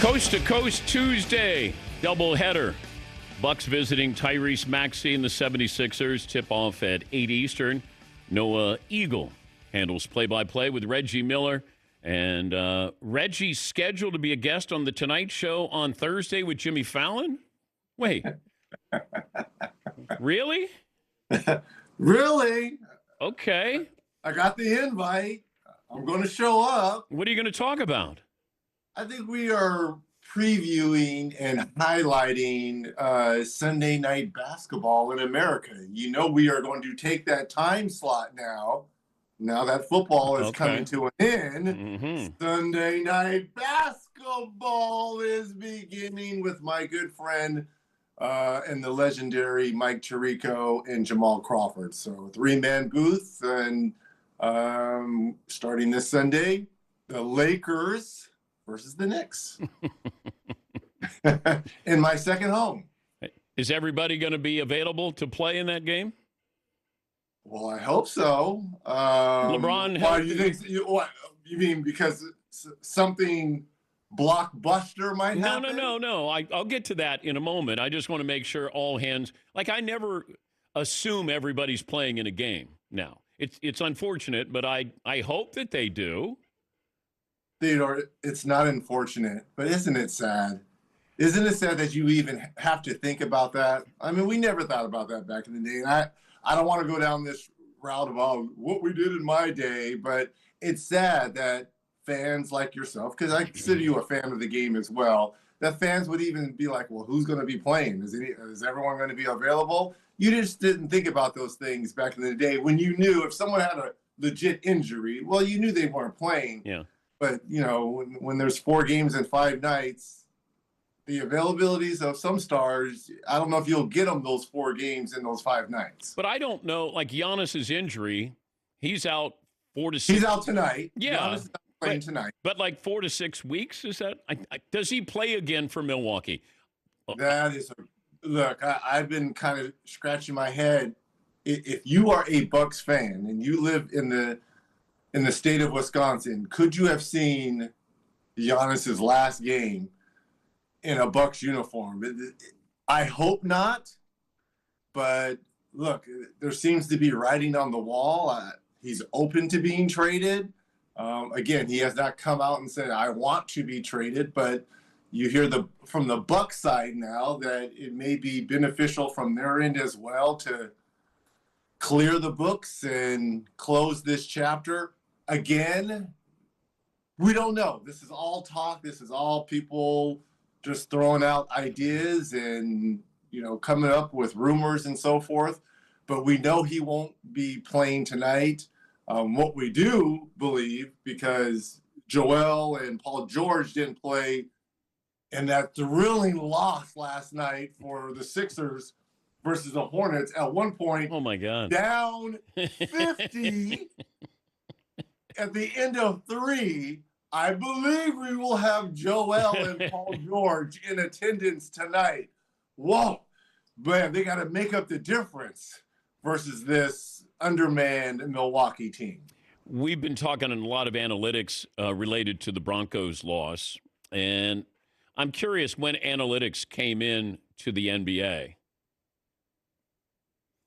Coast to Coast Tuesday, doubleheader. Bucks visiting Tyrese Maxey and the 76ers. Tip-off at 8 Eastern. Noah Eagle handles play-by-play with Reggie Miller. And Reggie's scheduled to be a guest on The Tonight Show on Thursday with Jimmy Fallon? Wait. Really? Really? Okay. I got the invite. I'm going to show up. What are you going to talk about? I think we are previewing and highlighting Sunday night basketball in America. You know, we are going to take that time slot now that football is coming to an end. Mm-hmm. Sunday night basketball is beginning with my good friend and the legendary Mike Tirico and Jamal Crawford. So three-man booth, and starting this Sunday, the Lakers versus the Knicks in my second home. Is everybody going to be available to play in that game? Well, I hope so. LeBron. Why do you think? What you mean? Because something blockbuster might happen? No. I'll get to that in a moment. I just want to make sure all hands. Like, I never assume everybody's playing in a game. Now it's unfortunate, but I hope that they do. Theodore, it's not unfortunate, but isn't it sad? Isn't it sad that you even have to think about that? I mean, we never thought about that back in the day. And I don't want to go down this route of what we did in my day, but it's sad that fans like yourself, because I consider you a fan of the game as well, that fans would even be like, well, who's going to be playing? Is everyone going to be available? You just didn't think about those things back in the day when you knew if someone had a legit injury, well, you knew they weren't playing. Yeah. But, you know, when there's 4 games in 5 nights, the availabilities of some stars, I don't know if you'll get them those 4 games in those 5 nights. But I don't know, like Giannis's injury, he's out 4 to 6. He's out tonight. Yeah. Giannis is not playing tonight. But like 4 to 6 weeks, is that? Does he play again for Milwaukee? That is, look, I've been kind of scratching my head. If you are a Bucks fan and you live in the state of Wisconsin, could you have seen Giannis's last game in a Bucks uniform? I hope not, but look, there seems to be writing on the wall. He's open to being traded. Again, he has not come out and said, I want to be traded, but you hear from the Bucks side now that it may be beneficial from their end as well to clear the books and close this chapter. Again, we don't know. This is all talk. This is all people just throwing out ideas and, you know, coming up with rumors and so forth. But we know he won't be playing tonight. What we do believe, because Joel and Paul George didn't play in that thrilling loss last night for the Sixers versus the Hornets at one point. Oh, my God. Down 50 at the end of 3. I believe we will have Joel and Paul George in attendance tonight. Whoa, man, they got to make up the difference versus this undermanned Milwaukee team. We've been talking in a lot of analytics related to the Broncos' loss, and I'm curious when analytics came in to the NBA.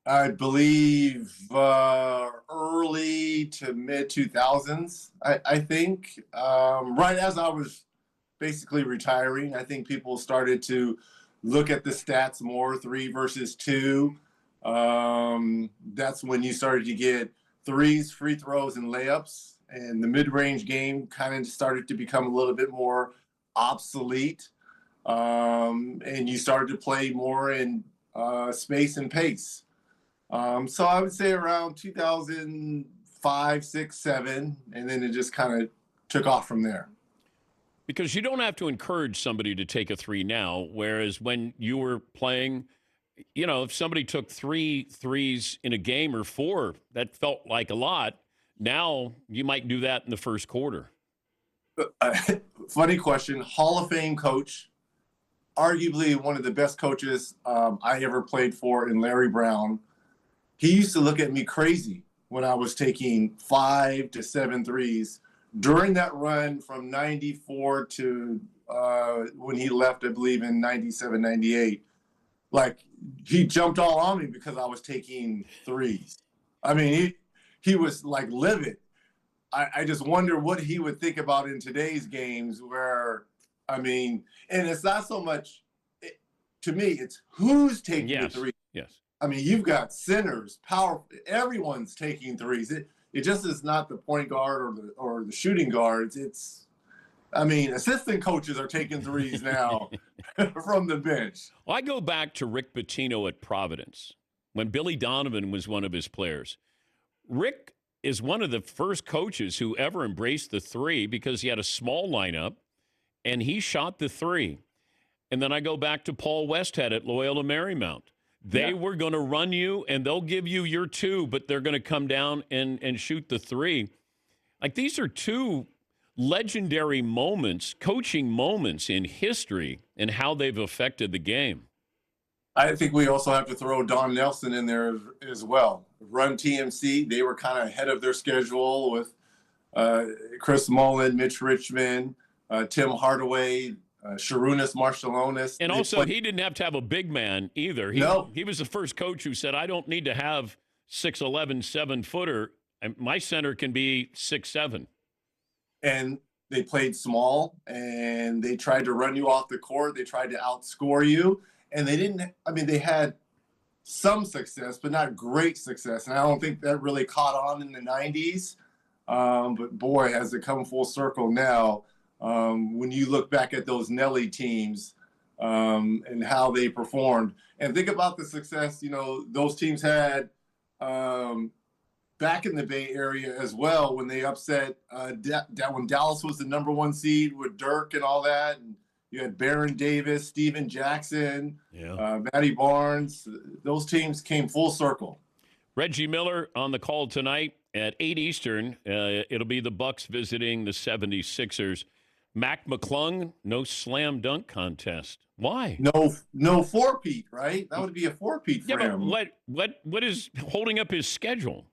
I believe early to mid-2000s, I think. Right as I was basically retiring, I think people started to look at the stats more, 3 versus 2. That's when you started to get threes, free throws, and layups. And the mid-range game kind of started to become a little bit more obsolete. And you started to play more in space and pace. So I would say around 2005, 6, 7, and then it just kind of took off from there. Because you don't have to encourage somebody to take a 3 now, whereas when you were playing, you know, if somebody took 3 threes in a game or 4, that felt like a lot. Now you might do that in the first quarter. Funny question. Hall of Fame coach, arguably one of the best coaches I ever played for in Larry Brown. He used to look at me crazy when I was taking 5 to 7 threes during that run from 94 to when he left, I believe in 97, 98. Like, he jumped all on me because I was taking threes. I mean, he was like livid. I just wonder what he would think about in today's games where, I mean, and it's not so much, to me, it's who's taking the three. Yes. I mean, you've got centers, power, everyone's taking threes. It just is not the point guard or the shooting guards. It's, I mean, assistant coaches are taking threes now from the bench. Well, I go back to Rick Pitino at Providence when Billy Donovan was one of his players. Rick is one of the first coaches who ever embraced the three because he had a small lineup and he shot the three. And then I go back to Paul Westhead at Loyola Marymount. They were going to run you and they'll give you your two, but they're going to come down and shoot the three. Like, these are two legendary moments, coaching moments in history and how they've affected the game. I think we also have to throw Don Nelson in there as well. Run TMC, they were kind of ahead of their schedule with Chris Mullin, Mitch Richmond, Tim Hardaway, Sharunas Marshalonis. And also, he didn't have to have a big man either. He was the first coach who said, I don't need to have 6'11", 7-footer. My center can be 6'7". And they played small, and they tried to run you off the court. They tried to outscore you. And they didn't, I mean, they had some success, but not great success. And I don't think that really caught on in the 90s. But boy, has it come full circle now. When you look back at those Nelly teams and how they performed. And think about the success, you know, those teams had back in the Bay Area as well when they upset when Dallas was the #1 seed with Dirk and all that. And you had Baron Davis, Steven Jackson, Matty Barnes. Those teams came full circle. Reggie Miller on the call tonight at 8 Eastern. It'll be the Bucks visiting the 76ers. Mac McClung, no slam dunk contest. Why? No four-peat, right? That would be a four-peat for him. But what is holding up his schedule?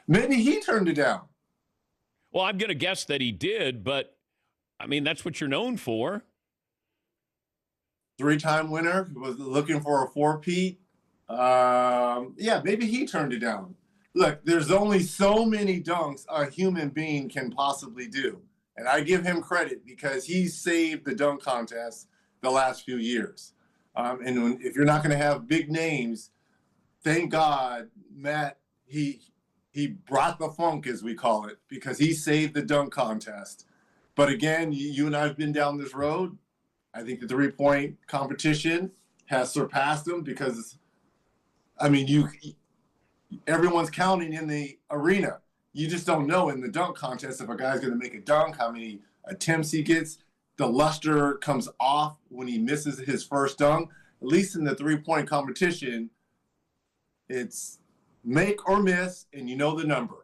Maybe he turned it down. Well, I'm going to guess that he did, but I mean, that's what you're known for. 3-time winner, was looking for a four-peat. Maybe he turned it down. Look, there's only so many dunks a human being can possibly do. And I give him credit because he saved the dunk contest the last few years. If you're not going to have big names, thank God, Matt, he brought the funk, as we call it, because he saved the dunk contest. But again, you and I have been down this road. I think the three-point competition has surpassed him because, I mean, everyone's counting in the arena. You just don't know in the dunk contest if a guy's going to make a dunk, how many attempts he gets. The luster comes off when he misses his first dunk. At least in the three-point competition, it's make or miss, and you know the number.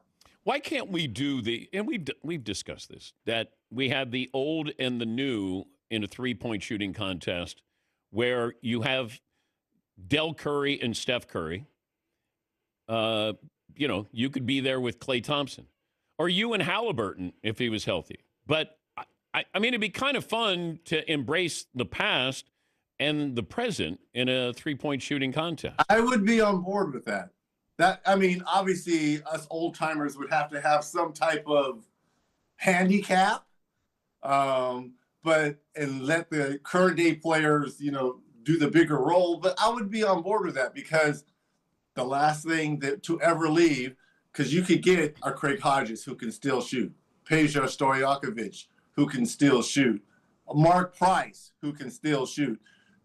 Why can't we do and we've discussed this, that we have the old and the new in a three-point shooting contest where you have Del Curry and Steph Curry. You could be there with Klay Thompson. Or you and Halliburton if he was healthy. But, I mean, it'd be kind of fun to embrace the past and the present in a three-point shooting contest. I would be on board with that. Obviously, us old-timers would have to have some type of handicap, and let the current-day players, do the bigger role. But I would be on board with that because the last thing to ever leave, because you could get a Craig Hodges who can still shoot, Peja Stojakovic who can still shoot, Mark Price who can still shoot,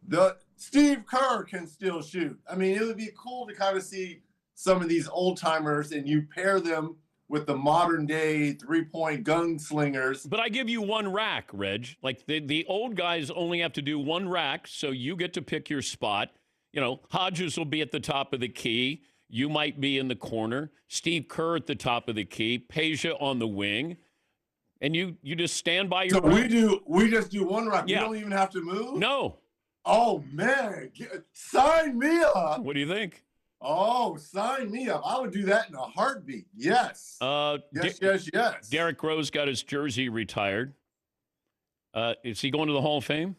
the Steve Kerr can still shoot. I mean, it would be cool to kind of see some of these old timers and you pair them with the modern day three-point gunslingers. But I give you one rack, Reg. Like the old guys only have to do one rack, so you get to pick your spot. Hodges will be at the top of the key. You might be in the corner. Steve Kerr at the top of the key. Peja on the wing. And you just stand by your rack. We just do one rack. Yeah. We don't even have to move? No. Oh, man. Sign me up. What do you think? Oh, sign me up. I would do that in a heartbeat. Yes. Yes. Derrick Rose got his jersey retired. Is he going to the Hall of Fame?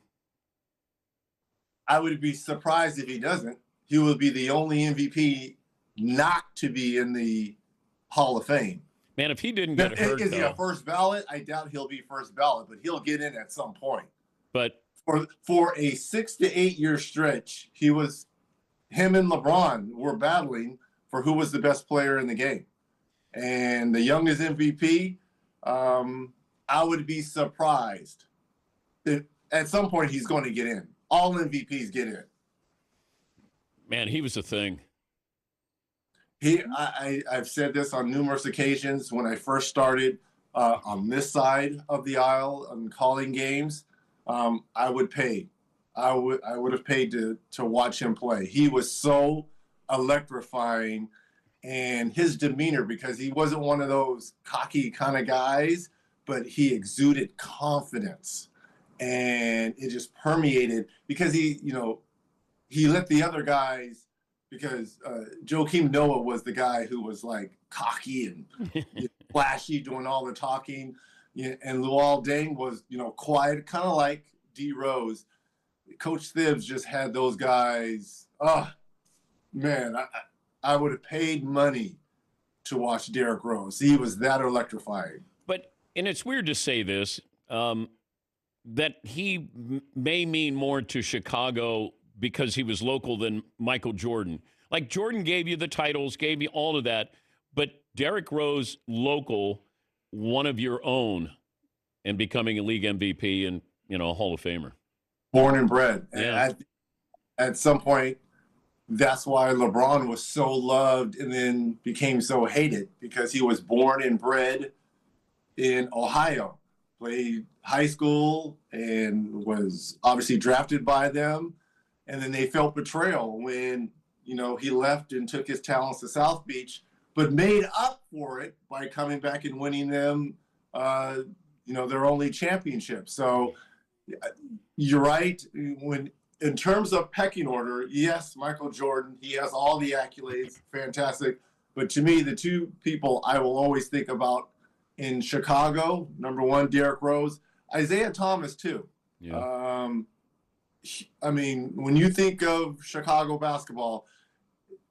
I would be surprised if he doesn't. He will be the only MVP not to be in the Hall of Fame. Man, if he didn't get hurt, is he a first ballot? I doubt he'll be first ballot, but he'll get in at some point. But for a 6 to 8 year stretch, him and LeBron were battling for who was the best player in the game. And the youngest MVP, I would be surprised if at some point he's going to get in. All MVPs get in. Man, he was a thing. I've said this on numerous occasions when I first started on this side of the aisle and calling games. I would pay. I would have paid to watch him play. He was so electrifying, and his demeanor, because he wasn't one of those cocky kind of guys, but he exuded confidence, and it just permeated because he let the other guys. Because Joakim Noah was the guy who was like cocky and flashy, doing all the talking, and Luol Deng was quiet, kind of like D Rose. Coach Thibs just had those guys. Oh man, I would have paid money to watch Derrick Rose. He was that electrifying. And it's weird to say this, that he may mean more to Chicago because he was local than Michael Jordan. Like, Jordan gave you the titles, gave you all of that, but Derrick Rose, local, one of your own, and becoming a league MVP and, a Hall of Famer. Born and bred. Yeah. And at some point, that's why LeBron was so loved and then became so hated, because he was born and bred in Ohio, played high school, and was obviously drafted by them. And then they felt betrayal when, he left and took his talents to South Beach, but made up for it by coming back and winning them, their only championship. So you're right. In terms of pecking order, yes, Michael Jordan, he has all the accolades, fantastic. But to me, the two people I will always think about in Chicago, number one, Derrick Rose, Isaiah Thomas too. Yeah. When you think of Chicago basketball,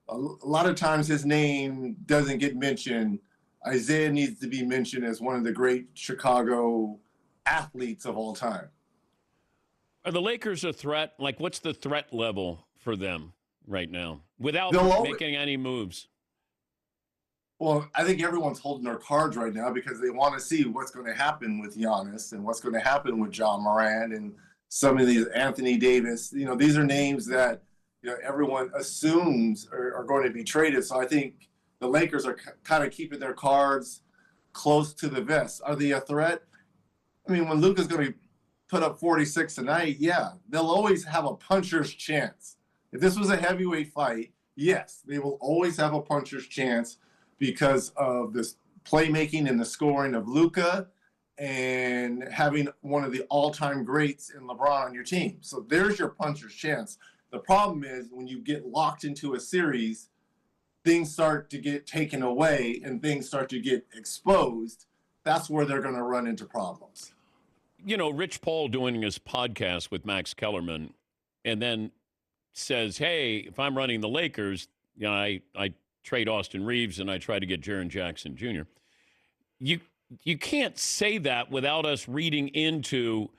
a lot of times his name doesn't get mentioned. Isaiah needs to be mentioned as one of the great Chicago athletes of all time. Are the Lakers a threat? Like, what's the threat level for them right now without making any moves? Well, I think everyone's holding their cards right now because they want to see what's going to happen with Giannis and what's going to happen with John Moran and some of these, Anthony Davis. These are names that everyone assumes are going to be traded. So I think the Lakers are kind of keeping their cards close to the vest. Are they a threat? When Luka's going to put up 46 tonight, yeah, they'll always have a puncher's chance. If this was a heavyweight fight, yes, they will always have a puncher's chance because of this playmaking and the scoring of Luka and having one of the all-time greats in LeBron on your team. So there's your puncher's chance. The problem is when you get locked into a series, things start to get taken away and things start to get exposed. That's where they're going to run into problems. Rich Paul doing his podcast with Max Kellerman and then says, hey, if I'm running the Lakers, I trade Austin Reeves and I try to get Jaren Jackson Jr. You can't say that without us reading into,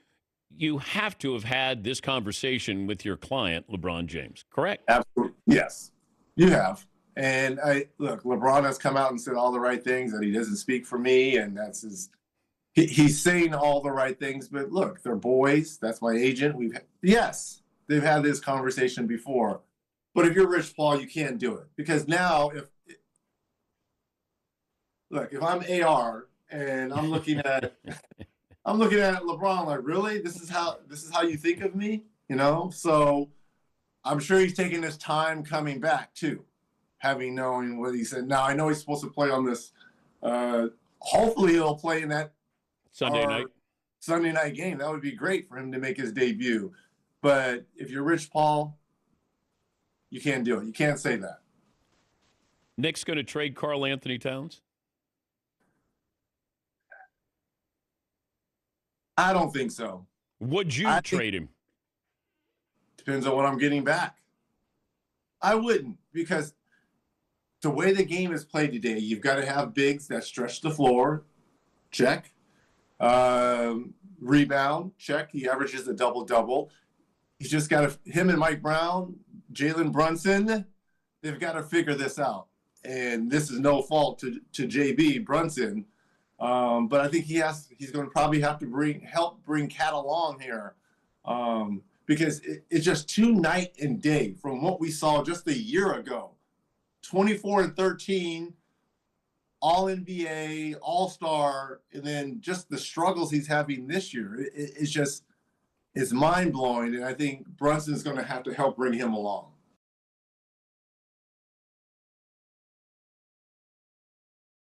you have to have had this conversation with your client, LeBron James, correct? Absolutely. Yes, you have. And LeBron has come out and said all the right things, that he doesn't speak for me, and that's he's saying all the right things, but look, they're boys. That's my agent. Yes, they've had this conversation before. But if you're Rich Paul, you can't do it. Because now if I'm AR and I'm looking at LeBron like, really? This is how you think of me? So I'm sure he's taking his time coming back too, having knowing what he said. Now I know he's supposed to play on this hopefully he'll play in that Sunday night game. That would be great for him to make his debut. But if you're Rich Paul, you can't do it. You can't say that. Knicks going to trade Karl Anthony Towns? I don't think so. Would you trade him? Depends on what I'm getting back. I wouldn't, because the way the game is played today, you've got to have bigs that stretch the floor. Check. Rebound. Check. He averages a double-double. He's just got to, him and Mike Brown, Jalen Brunson, they've got to figure this out. And this is no fault to JB Brunson. But I think he's going to probably have to help bring Cat along here. Because it's just too night and day from what we saw just a year ago. 24-13, All-NBA, All-Star, and then just the struggles he's having this year. It's mind-blowing, and I think Brunson's going to have to help bring him along.